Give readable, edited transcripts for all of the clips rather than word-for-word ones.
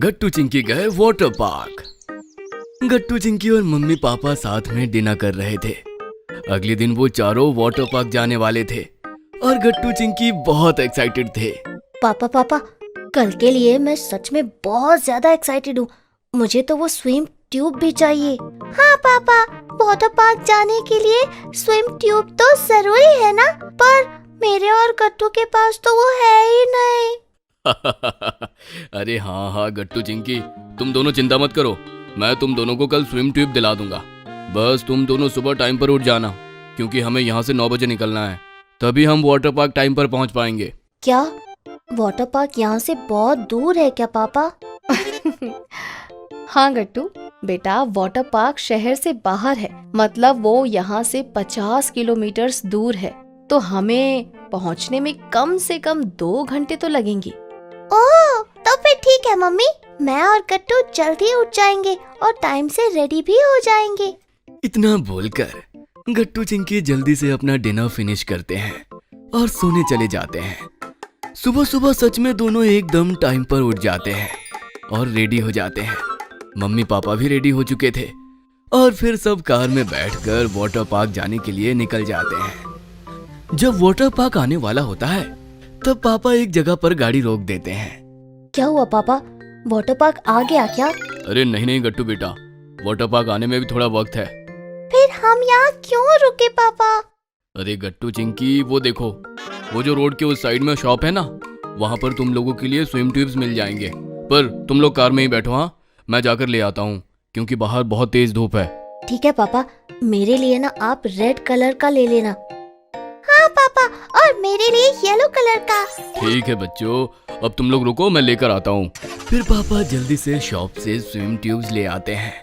गट्टू चिंकी गए water park. गट्टू चिंकी और mummy papa साथ में डिनर कर रहे थे। अगले दिन वो चारों वाटर पार्क जाने वाले थे और गट्टू चिंकी बहुत एक्साइटेड थे। पापा कल के लिए मैं सच में बहुत ज्यादा एक्साइटेड हूँ। मुझे तो वो स्विम ट्यूब भी चाहिए। हाँ पापा, वाटर पार्क जाने के लिए स्विम ट्यूब तो जरूरी है ना, पर मेरे और गट्टू के पास तो वो है ही नहीं। अरे हाँ गट्टू चिंकी, तुम दोनों चिंता मत करो, मैं तुम दोनों को कल स्विम ट्यूब दिला दूंगा। बस तुम दोनों सुबह टाइम पर उठ जाना, क्योंकि हमें यहाँ से 9 बजे निकलना है, तभी हम वाटर पार्क टाइम पर पहुँच पाएंगे। क्या वाटर पार्क यहाँ से बहुत दूर है क्या पापा? हाँ गट्टू बेटा, वाटर पार्क शहर से बाहर है, मतलब वो यहाँ से 50 किलोमीटर दूर है, तो हमें पहुँचने में कम से कम 2 घंटे तो लगेंगे। ओह, तो फिर ठीक है मम्मी, मैं और गट्टू जल्दी उठ जाएंगे और टाइम से रेडी भी हो जाएंगे। इतना बोलकर गट्टू चिंकी जल्दी से अपना डिनर फिनिश करते हैं और सोने चले जाते हैं। सुबह सुबह सच में दोनों एकदम टाइम पर उठ जाते हैं और रेडी हो जाते हैं। मम्मी पापा भी रेडी हो चुके थे और फिर सब कार में बैठकर वाटर पार्क जाने के लिए निकल जाते हैं। जब वाटर पार्क आने वाला होता है तब पापा एक जगह पर गाड़ी रोक देते हैं। क्या हुआ पापा, वाटर पार्क आ गया क्या? अरे नहीं गट्टू बेटा, वाटर पार्क आने में भी थोड़ा वक्त है। फिर हम यहाँ क्यों रुके पापा? अरे गट्टू चिंकी, वो देखो, वो जो रोड के उस साइड में शॉप है ना, वहाँ पर तुम लोगों के लिए स्विम ट्यूब्स मिल जाएंगे। पर तुम लोग कार में ही बैठो, हाँ मैं जाकर ले आता हूँ, क्योंकि बाहर बहुत तेज धूप है। ठीक है पापा, मेरे लिए ना आप रेड कलर का ले लेना। हाँ पापा, और मेरे लिए येलो कलर का। ठीक है बच्चों, अब तुम लोग रुको, मैं लेकर आता हूँ। फिर पापा जल्दी से शॉप से स्विम ट्यूब्स ले आते हैं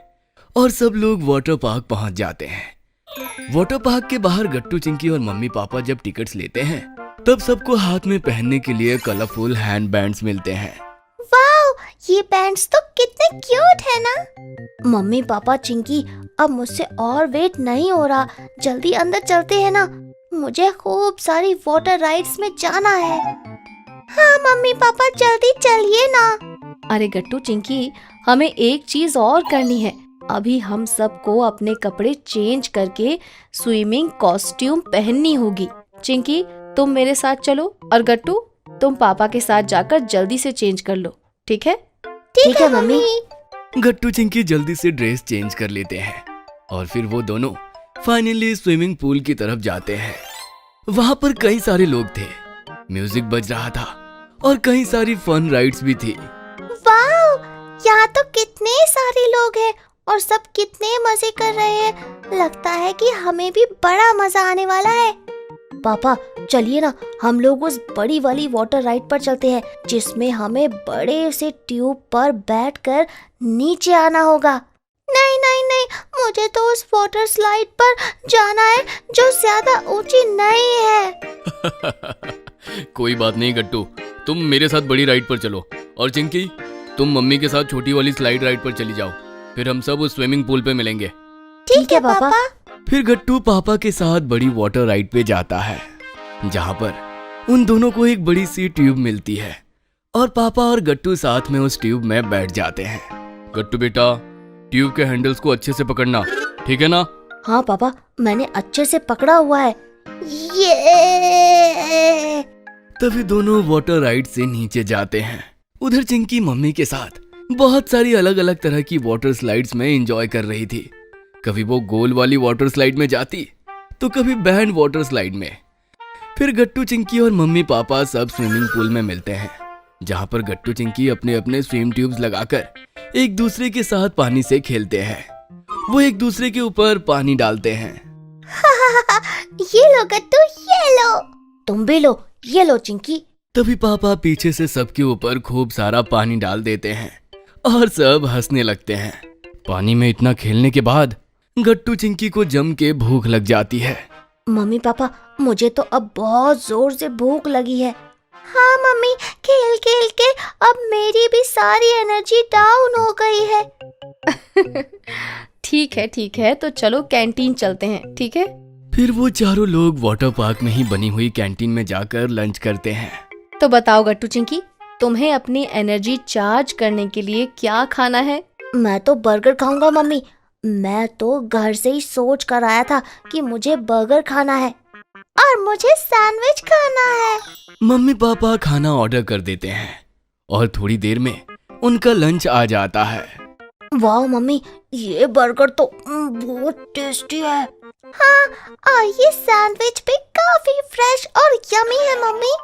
और सब लोग वाटर पार्क पहुँच जाते हैं। वाटर पार्क के बाहर गट्टू चिंकी और मम्मी पापा जब टिकट्स लेते हैं तब सबको हाथ में पहनने के लिए कलरफुल हैंड बैंड्स मिलते हैं। वाओ, ये बैंड्स तो कितने क्यूट है ना। मम्मी पापा चिंकी, अब मुझसे और वेट नहीं हो रहा, जल्दी अंदर चलते हैं ना, मुझे खूब सारी वाटर राइड्स में जाना है। हाँ मम्मी पापा, जल्दी चलिए ना। अरे गट्टू चिंकी, हमें एक चीज और करनी है। अभी हम सबको अपने कपड़े चेंज करके स्विमिंग कॉस्ट्यूम पहननी होगी। चिंकी तुम मेरे साथ चलो और गट्टू तुम पापा के साथ जाकर जल्दी से चेंज कर लो, ठीक है? ठीक है मम्मी। गट्टू चिंकी जल्दी से ड्रेस चेंज कर लेते हैं और फिर वो दोनों फाइनली स्विमिंग पूल की तरफ जाते हैं। वहाँ पर कई सारे लोग थे, म्यूजिक बज रहा था और कई सारी फन राइड्स भी थी। वाओ, यहाँ तो कितने सारे लोग हैं और सब कितने मजे कर रहे हैं। लगता है कि हमें भी बड़ा मजा आने वाला है। पापा चलिए ना, हम लोग उस बड़ी वाली वाटर राइड पर चलते हैं, जिसमें हमें बड़े से ट्यूब पर बैठकर नीचे आना होगा। नहीं नहीं नहीं, मुझे तो उस वाटर स्लाइड पर जाना है जो ज्यादा ऊंची नहीं है। कोई बात नहीं गट्टू, तुम मेरे साथ बड़ी राइड पर चलो और चिंकी तुम मम्मी के साथ छोटी वाली स्लाइड राइड पर चली जाओ, फिर हम सब उस स्विमिंग पूल पे मिलेंगे। ठीक है पापा। फिर गट्टू पापा के साथ बड़ी वाटर राइड पे जाता है, जहाँ पर उन दोनों को एक बड़ी सी ट्यूब मिलती है और पापा और गट्टू साथ में उस ट्यूब में बैठ जाते हैं। गट्टू बेटा, ट्यूब के हैंडल्स को अच्छे से पकड़ना, ठीक है ना? हाँ पापा, मैंने अच्छे से पकड़ा हुआ है। ये तभी दोनों वाटर राइड से नीचे जाते हैं। उधर चिंकी मम्मी के साथ बहुत सारी अलग अलग तरह की वाटर स्लाइड्स में एंजॉय कर रही थी। कभी वो गोल वाली वाटर स्लाइड में जाती तो कभी बैंड वाटर स्लाइड में। फिर गट्टू चिंकी और मम्मी पापा सब स्विमिंग पूल में मिलते हैं, जहाँ पर गट्टू चिंकी अपने अपने स्विम ट्यूब्स लगाकर एक दूसरे के साथ पानी से खेलते हैं। वो एक दूसरे के ऊपर पानी डालते हैं। ये लो गट्टू, ये लो। तुम भी लो, ये लो चिंकी। तभी पापा पीछे से सबके ऊपर खूब सारा पानी डाल देते हैं और सब हंसने लगते हैं। पानी में इतना खेलने के बाद गट्टू चिंकी को जम के भूख लग जाती है। मम्मी पापा, मुझे तो अब बहुत जोर से भूख लगी है। हाँ मम्मी, खेल खेल के अब मेरी भी सारी एनर्जी डाउन हो गई है। ठीक है, तो चलो कैंटीन चलते हैं, ठीक है? फिर वो चारों लोग वाटर पार्क में ही बनी हुई कैंटीन में जाकर लंच करते हैं। तो बताओ गट्टू चिंकी, तुम्हें अपनी एनर्जी चार्ज करने के लिए क्या खाना है? मैं तो बर्गर खाऊंगा मम्मी। मैं तो घर से ही सोच कर आया था कि मुझे बर्गर खाना है और मुझे सैंडविच खाना है। मम्मी पापा खाना ऑर्डर कर देते हैं और थोड़ी देर में उनका लंच आ जाता है। वाह मम्मी, ये बर्गर तो बहुत टेस्टी है। हाँ, और ये सैंडविच भी काफी फ्रेश और यमी है मम्मी।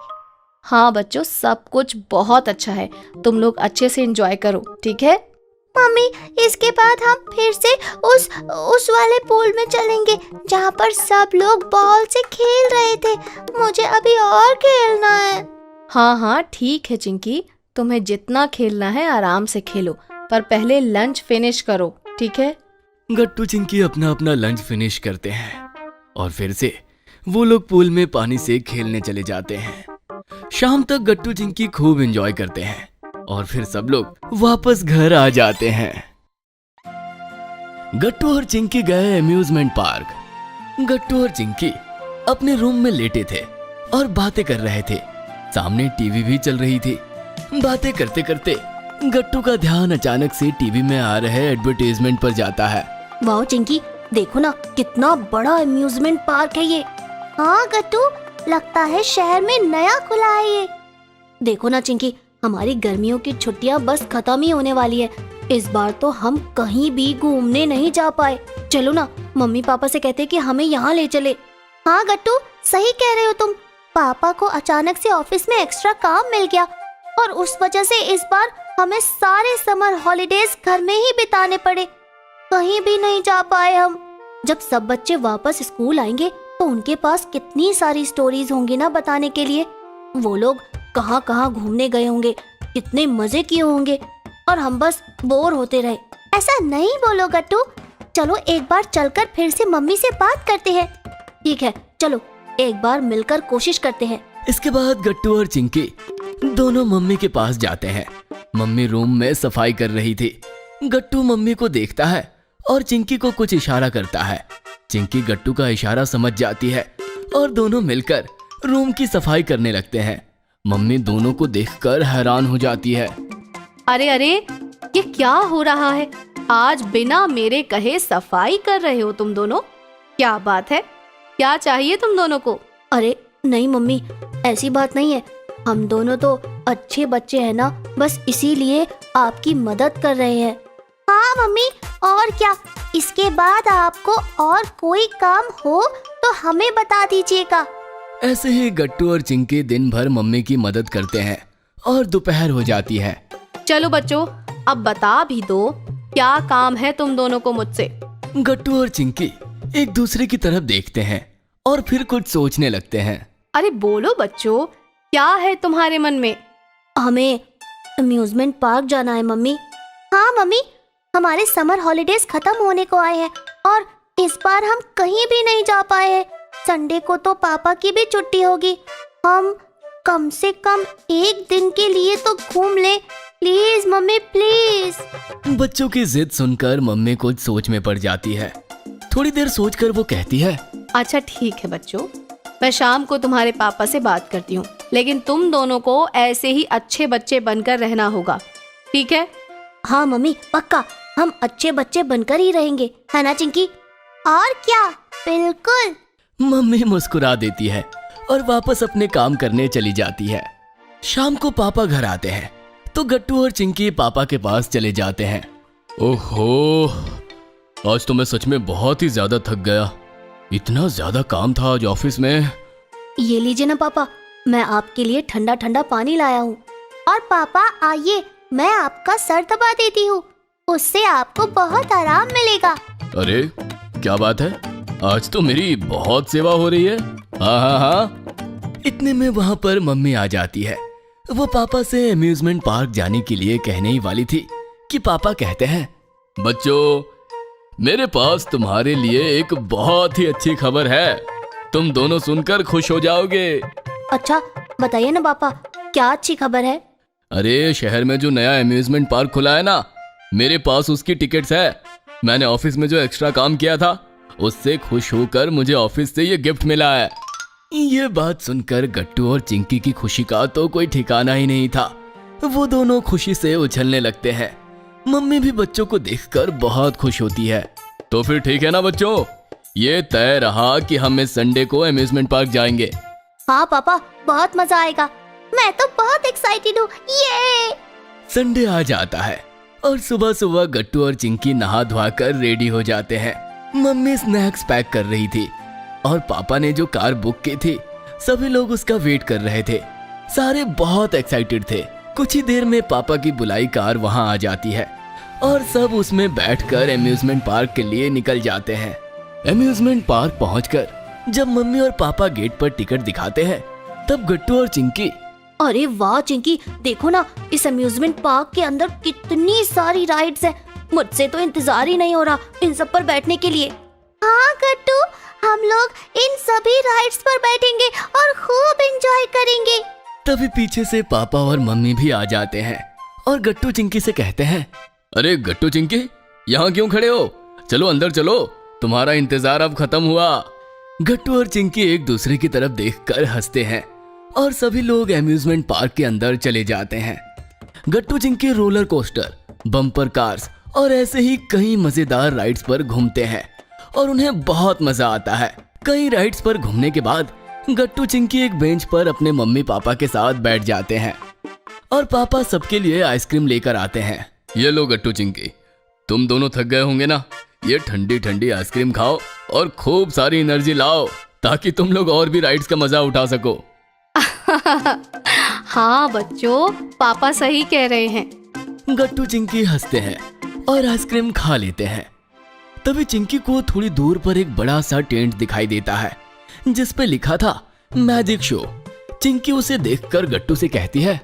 हाँ बच्चों, सब कुछ बहुत अच्छा है। तुम लोग अच्छे से एंजॉय करो, ठीक है? मम्मी, इसके बाद हम फिर से उस वाले पूल में चलेंगे जहाँ पर सब लोग बॉल से खेल रहे थे। मुझे अभी और खेलना है। हाँ हाँ ठीक है चिंकी, तुम्हें जितना खेलना है आराम से खेलो, पर पहले लंच फिनिश करो, ठीक है? गट्टू चिंकी अपना अपना लंच फिनिश करते हैं और फिर से वो लोग पूल में पानी से खेलने चले जाते हैं। शाम तक गट्टू चिंकी खूब एंजॉय करते हैं और फिर सब लोग वापस घर आ जाते हैं। गट्टू और चिंकी गए अम्यूजमेंट पार्क। गट्टू और चिंकी अपने रूम में लेटे थे और बातें कर रहे थे। सामने टीवी भी चल रही थी। बातें करते करते गट्टू का ध्यान अचानक से टीवी में आ रहे एडवर्टाइजमेंट पर जाता है। वाह चिंकी, देखो ना कितना बड़ा अम्यूजमेंट पार्क है ये। हाँ गट्टू, लगता है शहर में नया खुला है ये। देखो ना चिंकी, हमारी गर्मियों की छुट्टियां बस खत्म ही होने वाली है। इस बार तो हम कहीं भी घूमने नहीं जा पाए। चलो ना, मम्मी पापा से कहते कि हमें यहाँ ले चले। हाँ गट्टू, सही कह रहे हो तुम। पापा को अचानक से ऑफिस में एक्स्ट्रा काम मिल गया और उस वजह से इस बार हमें सारे समर हॉलिडेज घर में ही बिताने पड़े। कहीं भी नहीं जा पाए हम। जब सब बच्चे वापस स्कूल आएंगे तो उनके पास कितनी सारी स्टोरीज होंगी ना बताने के लिए। वो लोग कहाँ कहाँ घूमने गए होंगे, कितने मजे किए होंगे और हम बस बोर होते रहे। ऐसा नहीं बोलो गट्टू, चलो एक बार चलकर फिर से मम्मी से बात करते हैं। ठीक है, चलो एक बार मिलकर कोशिश करते हैं। इसके बाद गट्टू और चिंकी दोनों मम्मी के पास जाते हैं। मम्मी रूम में सफाई कर रही थी। गट्टू मम्मी को देखता है और चिंकी को कुछ इशारा करता है। चिंकी गट्टू का इशारा समझ जाती है और दोनों मिलकर रूम की सफाई करने लगते हैं। मम्मी दोनों को देखकर हैरान हो जाती है। अरे अरे, ये क्या हो रहा है? आज बिना मेरे कहे सफाई कर रहे हो तुम दोनों? क्या बात है? क्या चाहिए तुम दोनों को? अरे नहीं मम्मी, ऐसी बात नहीं है। हम दोनों तो अच्छे बच्चे हैं ना, बस इसीलिए आपकी मदद कर रहे हैं। हाँ मम्मी, और क्या। इसके बाद आपको और कोई काम हो तो हमें बता दीजिएगा। ऐसे ही गट्टू और चिंकी दिन भर मम्मी की मदद करते हैं और दोपहर हो जाती है। चलो बच्चों, अब बता भी दो, क्या काम है तुम दोनों को मुझसे? गट्टू और चिंकी एक दूसरे की तरफ देखते हैं और फिर कुछ सोचने लगते हैं। अरे बोलो बच्चों, क्या है तुम्हारे मन में? हमें अम्यूजमेंट पार्क जाना है मम्मी। हाँ मम्मी, हमारे समर हॉलिडेज खत्म होने को आए हैं और इस बार हम कहीं भी नहीं जा पाए हैं। संडे को तो पापा की भी छुट्टी होगी। हम कम से कम एक दिन के लिए तो घूम ले, प्लीज मम्मी प्लीज। बच्चों की जिद सुनकर मम्मी कुछ सोच में पड़ जाती है। थोड़ी देर सोचकर वो कहती है, अच्छा ठीक है बच्चों, मैं शाम को तुम्हारे पापा से बात करती हूँ, लेकिन तुम दोनों को ऐसे ही अच्छे बच्चे बनकर रहना होगा, ठीक है? हाँ मम्मी, पक्का हम अच्छे बच्चे बनकर ही रहेंगे, है ना चिंकी? और क्या, बिल्कुल। मम्मी मुस्कुरा देती है और वापस अपने काम करने चली जाती है। शाम को पापा घर आते हैं तो गट्टू और चिंकी पापा के पास चले जाते हैं। ओहो, आज तो मैं सच में बहुत ही ज्यादा थक गया। इतना ज्यादा काम था आज ऑफिस में। ये लीजिए ना पापा, मैं आपके लिए ठंडा ठंडा पानी लाया हूँ। और पापा आइए, मैं आपका सर दबा देती हूँ, उससे आपको बहुत आराम मिलेगा। अरे क्या बात है, आज तो मेरी बहुत सेवा हो रही है। हाँ हाँ हाँ। इतने में वहाँ पर मम्मी आ जाती है। वो पापा से अम्यूजमेंट पार्क जाने के लिए कहने ही वाली थी कि पापा कहते हैं, बच्चों मेरे पास तुम्हारे लिए एक बहुत ही अच्छी खबर है, तुम दोनों सुनकर खुश हो जाओगे। अच्छा बताइए ना पापा, क्या अच्छी खबर है? अरे शहर में जो नया अम्यूजमेंट पार्क खुला है ना, मेरे पास उसकी टिकट्स है। मैंने ऑफिस में जो एक्स्ट्रा काम किया था उससे खुश होकर मुझे ऑफिस से ये गिफ्ट मिला है। ये बात सुनकर गट्टू और चिंकी की खुशी का तो कोई ठिकाना ही नहीं था। वो दोनों खुशी से उछलने लगते हैं। मम्मी भी बच्चों को देखकर बहुत खुश होती है। तो फिर ठीक है ना बच्चों, ये तय रहा कि हम इस संडे को अम्यूजमेंट पार्क जाएंगे। हाँ पापा, बहुत मजा आएगा। मैं तो बहुत एक्साइटेड हूँ। ये संडे आ जाता है और सुबह सुबह गट्टू और चिंकी नहा धोआ कर रेडी हो जाते हैं। मम्मी स्नैक्स पैक कर रही थी और पापा ने जो कार बुक की थी सभी लोग उसका वेट कर रहे थे। सारे बहुत एक्साइटेड थे। कुछ ही देर में पापा की बुलाई कार वहां आ जाती है और सब उसमें बैठकर अम्यूजमेंट पार्क के लिए निकल जाते हैं। अम्यूजमेंट पार्क पहुंचकर जब मम्मी और पापा गेट पर टिकट दिखाते हैं तब गट्टू और चिंकी, अरे वाह चिंकी, देखो ना इस अम्यूजमेंट पार्क के अंदर कितनी सारी राइड्स हैं। मुझसे तो इंतजार ही नहीं हो रहा इन सब पर बैठने के लिए। हाँ गट्टू, हम लोग इन सभी राइड्स पर बैठेंगे और खूब एंजॉय करेंगे। तभी पीछे से पापा और मम्मी भी आ जाते हैं और गट्टू चिंकी से कहते हैं, अरे गट्टू चिंकी, यहाँ क्यों खड़े हो? चलो अंदर चलो, तुम्हारा इंतजार अब खत्म हुआ। गट्टू और चिंकी एक दूसरे की तरफ देखकर हंसते हैं और सभी लोग अम्यूजमेंट पार्क के अंदर चले जाते हैं। Gattu Chinki roller coaster, bumper cars और ऐसे ही कई मजेदार राइड्स पर घूमते हैं और उन्हें बहुत मजा आता है। कई राइड्स पर घूमने के बाद गट्टू चिंकी एक बेंच पर अपने मम्मी पापा के साथ बैठ जाते हैं और पापा सबके लिए आइसक्रीम लेकर आते हैं। ये लो गट्टू चिंकी, तुम दोनों थक गए होंगे ना, ये ठंडी ठंडी आइसक्रीम खाओ और खूब सारी एनर्जी लाओ ताकि तुम लोग और भी राइड्स का मजा उठा सको। हाँ बच्चों, पापा सही कह रहे हैं। गट्टू चिंकी हंसते हैं और आइसक्रीम खा लेते हैं। तभी चिंकी को थोड़ी दूर पर एक बड़ा सा टेंट दिखाई देता है जिस पे लिखा था मैजिक शो। चिंकी उसे देखकर गट्टू से कहती है,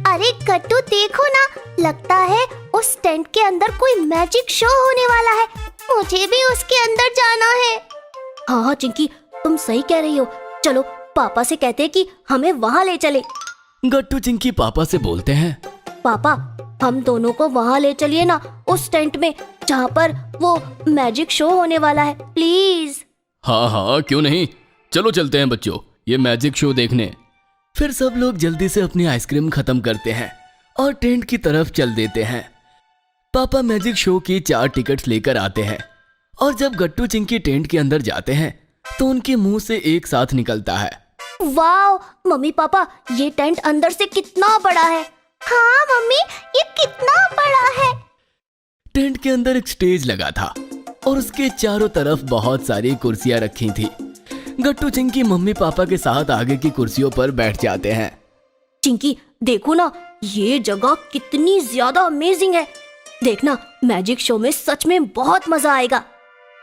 अरे गट्टू देखो ना, लगता है उस टेंट के अंदर कोई मैजिक शो होने वाला है। मुझे भी उसके अंदर जाना है। हाँ हाँ चिंकी, तुम सही कह रही हो। चलो पापा से कहते हैं कि हमें वहाँ ले चले। गट्टू चिंकी पापा से बोलते हैं, पापा हम दोनों को वहाँ ले चलिए ना, उस टेंट में जहाँ पर वो मैजिक शो होने वाला है, प्लीज। हाँ हाँ क्यों नहीं, चलो चलते हैं बच्चों ये मैजिक शो देखने। फिर सब लोग जल्दी से अपनी आइसक्रीम खत्म करते हैं और टेंट की तरफ चल देते हैं। पापा मैजिक शो की 4 टिकट्स लेकर आते हैं और जब गट्टू चिंकी टेंट के अंदर जाते हैं तो उनके मुंह से एक साथ निकलता है, वाओ मम्मी पापा, ये टेंट अंदर से कितना बड़ा है। हाँ मम्मी, ये कितना बड़ा है। टेंट के अंदर एक स्टेज लगा था और उसके चारों तरफ बहुत सारी कुर्सियां रखी थी। गट्टू चिंकी मम्मी पापा के साथ आगे की कुर्सियों पर बैठ जाते हैं। चिंकी देखो ना, ये जगह कितनी ज्यादा अमेजिंग है। देखना मैजिक शो में सच में बहुत मजा आएगा।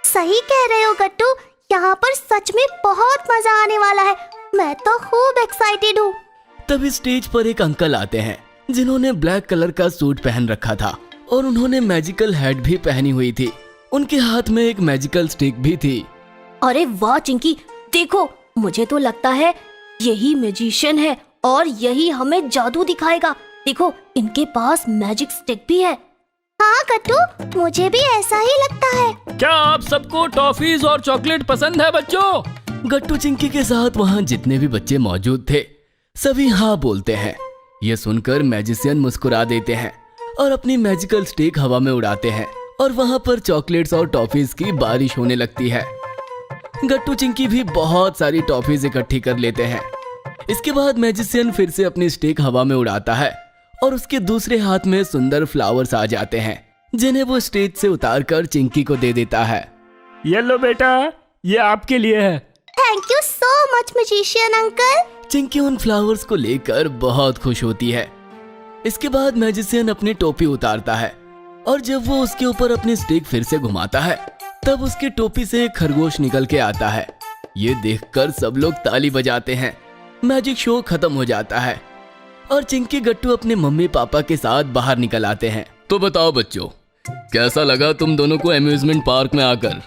सही कह रहे हो गट्टू, यहाँ पर सच में बहुत मजा आने वाला है। मैं तो खूब एक्साइटेड हूँ। तभी स्टेज पर एक अंकल आते हैं जिन्होंने ब्लैक कलर का सूट पहन रखा था और उन्होंने मैजिकल हैट भी पहनी हुई थी। उनके हाथ में एक मैजिकल स्टिक भी थी। अरे वाह चिंकी, देखो मुझे तो लगता है यही मैजिशियन है और यही हमें जादू दिखाएगा। देखो इनके पास मैजिक स्टिक भी है। हाँ गट्टू, मुझे भी ऐसा ही लगता है। क्या आप सबको टॉफीज और चॉकलेट पसंद है बच्चों? गट्टू चिंकी के साथ वहाँ जितने भी बच्चे मौजूद थे सभी हाँ बोलते हैं। ये सुनकर मैजिशियन मुस्कुरा देते हैं और अपनी मैजिकल स्टिक हवा में उड़ाते हैं और वहाँ पर चॉकलेट्स और टॉफीज की बारिश होने लगती है। गट्टू चिंकी भी बहुत सारी टॉफीज इकट्ठी कर लेते हैं। इसके बाद मैजिशियन फिर से अपनी स्टिक हवा में उड़ाता है और उसके दूसरे हाथ में सुंदर फ्लावर्स आ जाते हैं जिन्हें वो स्टेज से उतारकर चिंकी को दे देता है। ये लो बेटा, ये आपके लिए है। Thank you so much magician uncle. Chinki उन फ्लावर्स को लेकर बहुत खुश होती है। इसके बाद मैजिशियन अपनी टोपी उतारता है और जब वो उसके ऊपर अपनी स्टिक फिर से घुमाता है तब उसकी टोपी से एक खरगोश निकल के आता है। ये देखकर सब लोग ताली बजाते हैं। मैजिक शो खत्म हो जाता है और चिंकी गट्टू अपने मम्मी पापा के साथ बाहर निकल आते हैं। तो बताओ बच्चों, कैसा लगा तुम दोनों को अम्यूजमेंट पार्क में आकर?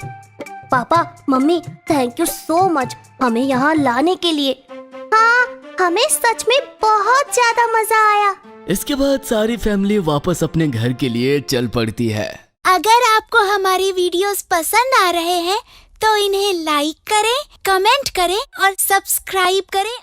Papa mummy, thank you so much हमें यहाँ लाने के लिए। हाँ, हमें सच में बहुत ज्यादा मजा आया। इसके बाद सारी फैमिली वापस अपने घर के लिए चल पड़ती है। अगर आपको हमारी वीडियोस पसंद आ रहे हैं तो इन्हें लाइक करें, कमेंट करें और सब्सक्राइब करें